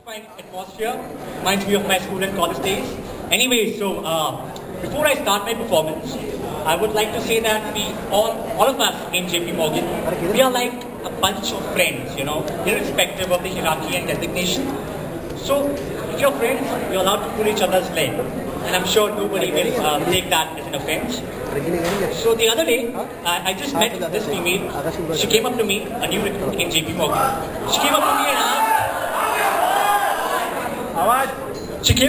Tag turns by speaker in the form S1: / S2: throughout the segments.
S1: Fine atmosphere. Reminds me of my school and college days. Anyway, so before I start my performance, I would like to say that all of us in JP Morgan, we are like a bunch of friends, irrespective of the hierarchy and designation. So, if you're friends, you're allowed to pull each other's leg. And I'm sure nobody will take that as an offense. So the other day, I just met this female. She came up to me, a new recruit in JP Morgan. She came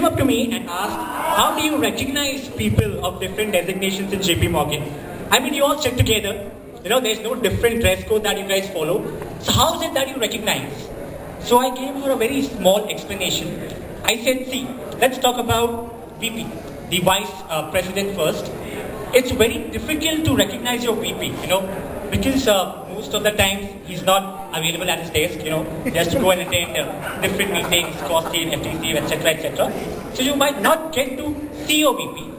S1: up to me and asked, how do you recognize people of different designations in JP Morgan? I mean, you all sit together. There's no different dress code that you guys follow. So how is it that you recognize? So I gave her a very small explanation. I said, see, let's talk about VP, the Vice President first. It's very difficult to recognize your VP, because most of the times he's not available at his desk, he has to go and attend different meetings, cost team, FTC, etc., etc. So you might not get to see your VP,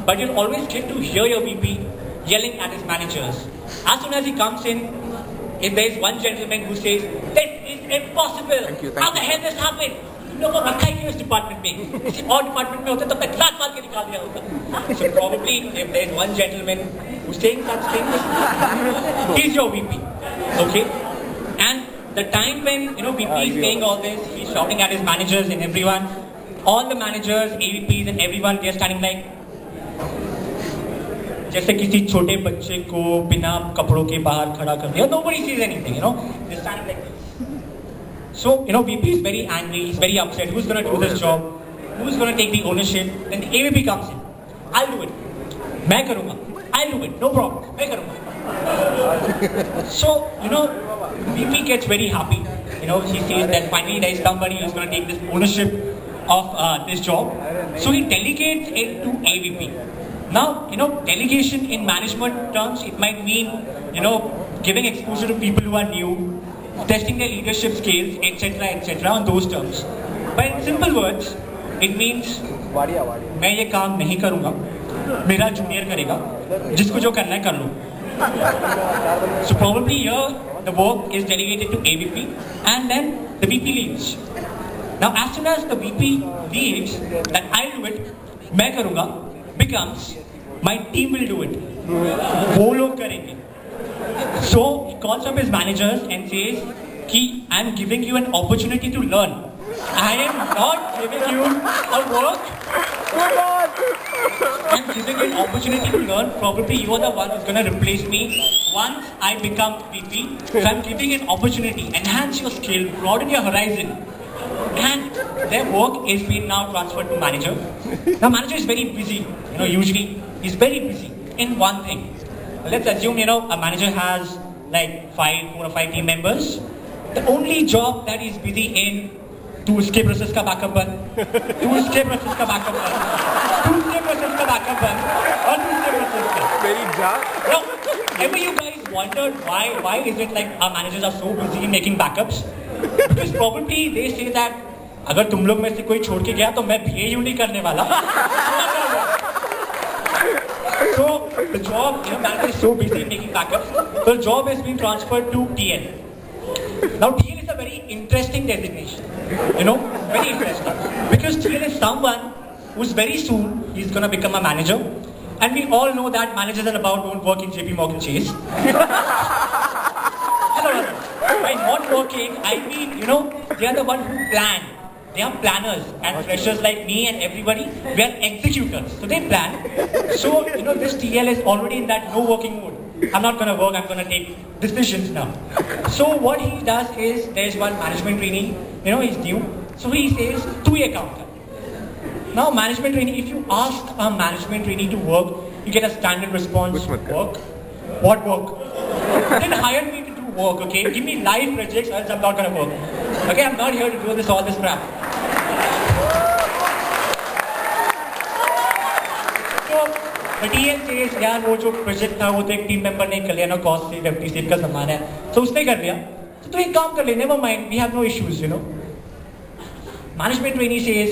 S1: but you'll always get to hear your VP yelling at his managers. As soon as he comes in, if there is one gentleman who says, "This is impossible, how the hell this happened? तुम लोगों को रखा ही क्यों इस department में? किसी और department में होते तो मैं लात मार के निकाल दिया होता." So probably if there is one gentleman who's saying such things, he's your VP, okay? And the time when VP is saying all this, he's shouting at his managers and everyone. All the managers, AVPs and everyone, they're standing like जैसे किसी छोटे बच्चे को बिना कपड़ों के बाहर खड़ा कर दिया. Nobody sees anything, they're standing like this. So, VP is very angry, he's very upset. Who's going to do this job? Who's going to take the ownership? Then the AVP comes in. I'll do it. मैं करूँगा. I'll do it. No problem. मैं करूँगा. So, VP gets very happy. He says that finally there is somebody who's going to take this ownership of this job. So he delegates it to AVP. Now, delegation in management terms, it might mean, giving exposure to people who are new, testing their leadership skills, etc., on those terms. But in simple words, it means, मैं ये काम नहीं करूँगा, मेरा junior करेगा, जिसको जो करना है कर लो. So probably here, the work is delegated to AVP, and then the VP leaves. Now, as soon as the VP leaves, that I'll do it, मैं करूँगा, becomes my team will do it. वो लोग करेंगे. So he calls up his managers and says, "Ki, I am giving you an opportunity to learn. I am not giving you a work. I am giving you an opportunity to learn. Probably you are the one who's going to replace me once I become VP. So I am giving an opportunity. Enhance your skill, broaden your horizon." And their work is being now transferred to manager. Now manager is very busy. Usually he's very busy in one thing. Let's assume, a manager has like 4 or 5 team members. The only job that he's busy in, to उसके process का backup बन, to उसके process का backup बन, to उसके process का backup बन, और to उसके process का.
S2: Very dark.
S1: Now, ever you guys wondered why is it like our managers are so busy in making backups? Because probably they say that अगर तुम लोग में से कोई छोड़ के गया तो मैं BAU नहीं करने वाला. So the job, manager is so busy in making backups, so the job has been transferred to TL. Now TL is a very interesting designation, very interesting, because TL is someone who's very soon he's gonna become a manager, and we all know that managers and above don't work in JP Morgan Chase. Hello, by not working, I mean they are the one who plan. They are planners, and freshers like me and everybody, we are executors. So they plan. So, this TL is already in that no working mode. I'm not going to work, I'm going to take decisions now. So what he does is, there's one management trainee, he's new. So he says, "Tu ye kaam kar." Now management trainee, if you ask a management trainee to work, you get a standard response, work. What work? Then hire me to do work, okay? Give me live projects, else I'm not going to work. Okay, I'm not here to do all this crap. The TL says, यार वो जो project था वो तो एक team member ने कर लिया ना, कॉस्ट सेव, FTC का सामान है, तो उसने कर लिया, तो एक काम कर ले, never mind, we have no issues, Management trainee says,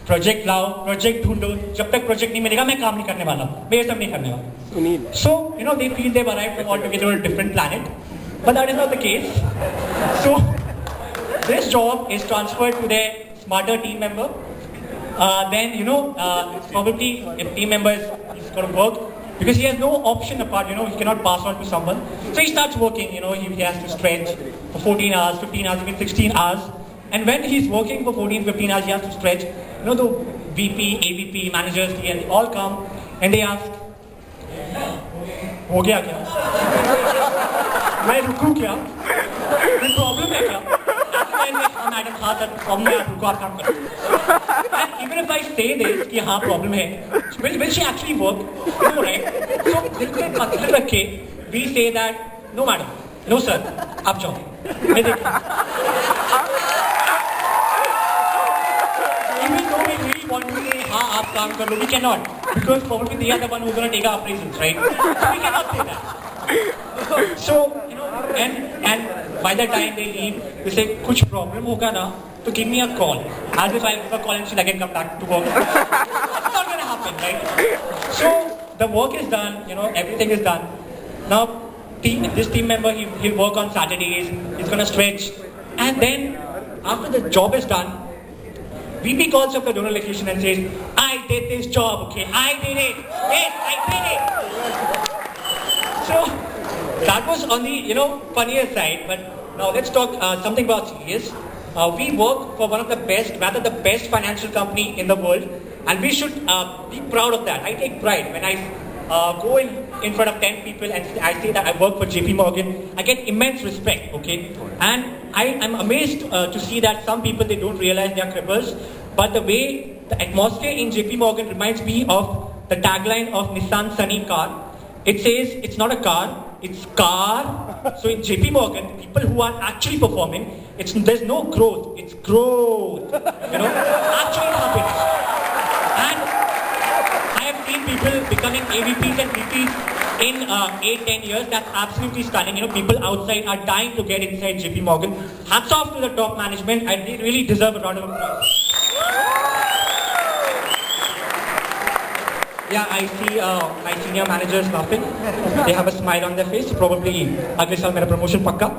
S1: project लाओ, प्रोजेक्ट ढूंढो, जब तक प्रोजेक्ट नहीं मिलेगा मैं काम नहीं करने वाला, मैं ये सब नहीं करने वाला. So they feel they've arrived all together on a different planet, but that is not the case. So This job is transferred to their smarter team member. Then, probably if team member is going to work, because he has no option apart, he cannot pass on to someone. So he starts working, he has to stretch for 14 hours, 15 hours, even 16 hours. And when he's working for 14, 15 hours, he has to stretch. The VP, AVP, managers, they all come and they ask, हो गया क्या? मैं रुकूं क्या? कोई problem है क्या? Madam हाँ sir problem है आप रुको आप काम करो. And even if I say this कि हाँ प्रॉब्लम है, will she actually work? No, right? So दिल पे पत्थर रख के we say that no madam, no sir, आप जाओ. मैं देखूँ. Even though we really want to say हाँ आप काम कर लो, we cannot because probably they are the one who's going to take our appraisals, right? So we cannot say that. So and by the time they leave, they say कुछ problem होगा ना तो give me a call. As if I'll give a call and she'll again come back to work. It's not going to happen, right? So the work is done, everything is done. Now this team member he'll work on Saturdays. He's going to stretch, and then after the job is done, VP calls up the donor location and says, I did this job, okay? I did it. Yes, I did it. So that was on the, funnier side. But now let's talk something about serious. We work for one of the best, rather the best financial company in the world. And we should be proud of that. I take pride when I go in front of 10 people and I say that I work for JP Morgan. I get immense respect, okay? And I'm amazed to see that some people, they don't realize they are cripples. But the way the atmosphere in JP Morgan reminds me of the tagline of Nissan Sunny car. It says, it's not a car, it's car. So in JP Morgan, people who are actually performing, there's no growth, it's growth. Actually happens. And I have seen people becoming AVPs and VPs in 8-10 years. That's absolutely stunning. People outside are dying to get inside JP Morgan. Hats off to the top management, and they really deserve a round of applause. Yeah, I see my senior managers laughing. They have a smile on their face. Probably अगले साल मेरा promotion पक्का.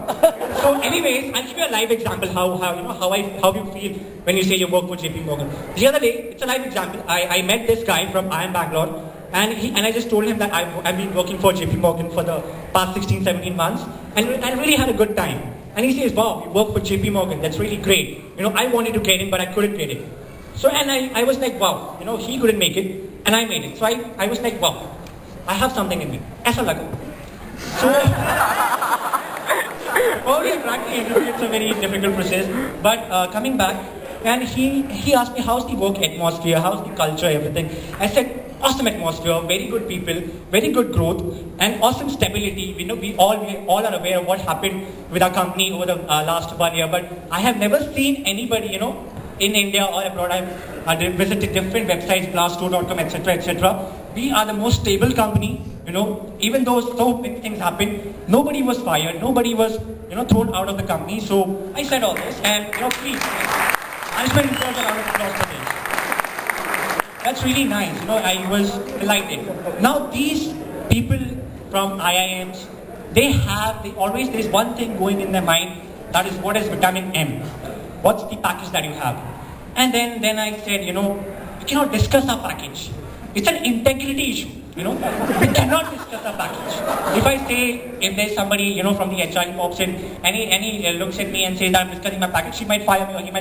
S1: So, anyways, I'll give you a live example how you feel when you say you work for JP Morgan. The other day, it's a live example. I met this guy from IIM Bangalore, and I just told him that I've been working for JP Morgan for the past 16, 17 months, and I really had a good time. And he says, wow, you work for JP Morgan. That's really great. I wanted to get in, but I couldn't get it. So, and I was like, wow, he couldn't make it, and I made it. So I was like, wow, I have something in me. ऐसा लगा. So, probably cracking interview, it's a very difficult process. But coming back, and he asked me, how's the work atmosphere, how's the culture, everything. I said, awesome atmosphere, very good people, very good growth, and awesome stability. We all are aware of what happened with our company over the last 1 year. But I have never seen anybody, in India or abroad. I've visited different websites, Glassdoor.com, etc., etc. We are the most stable company. Even though so many things happened, nobody was fired, nobody was, thrown out of the company. So I said all this, and please, management deserves a round of applause for this. That's really nice. I was delighted. Now these people from IIMs, there's one thing going in their mind. That is, what is vitamin M? What's the package that you have? And then I said, we cannot discuss our package. It's an integrity issue. We cannot discuss our package. If I say, if there's somebody, from the HR pops in, and he looks at me and says that I'm discussing my package, she might fire me or he might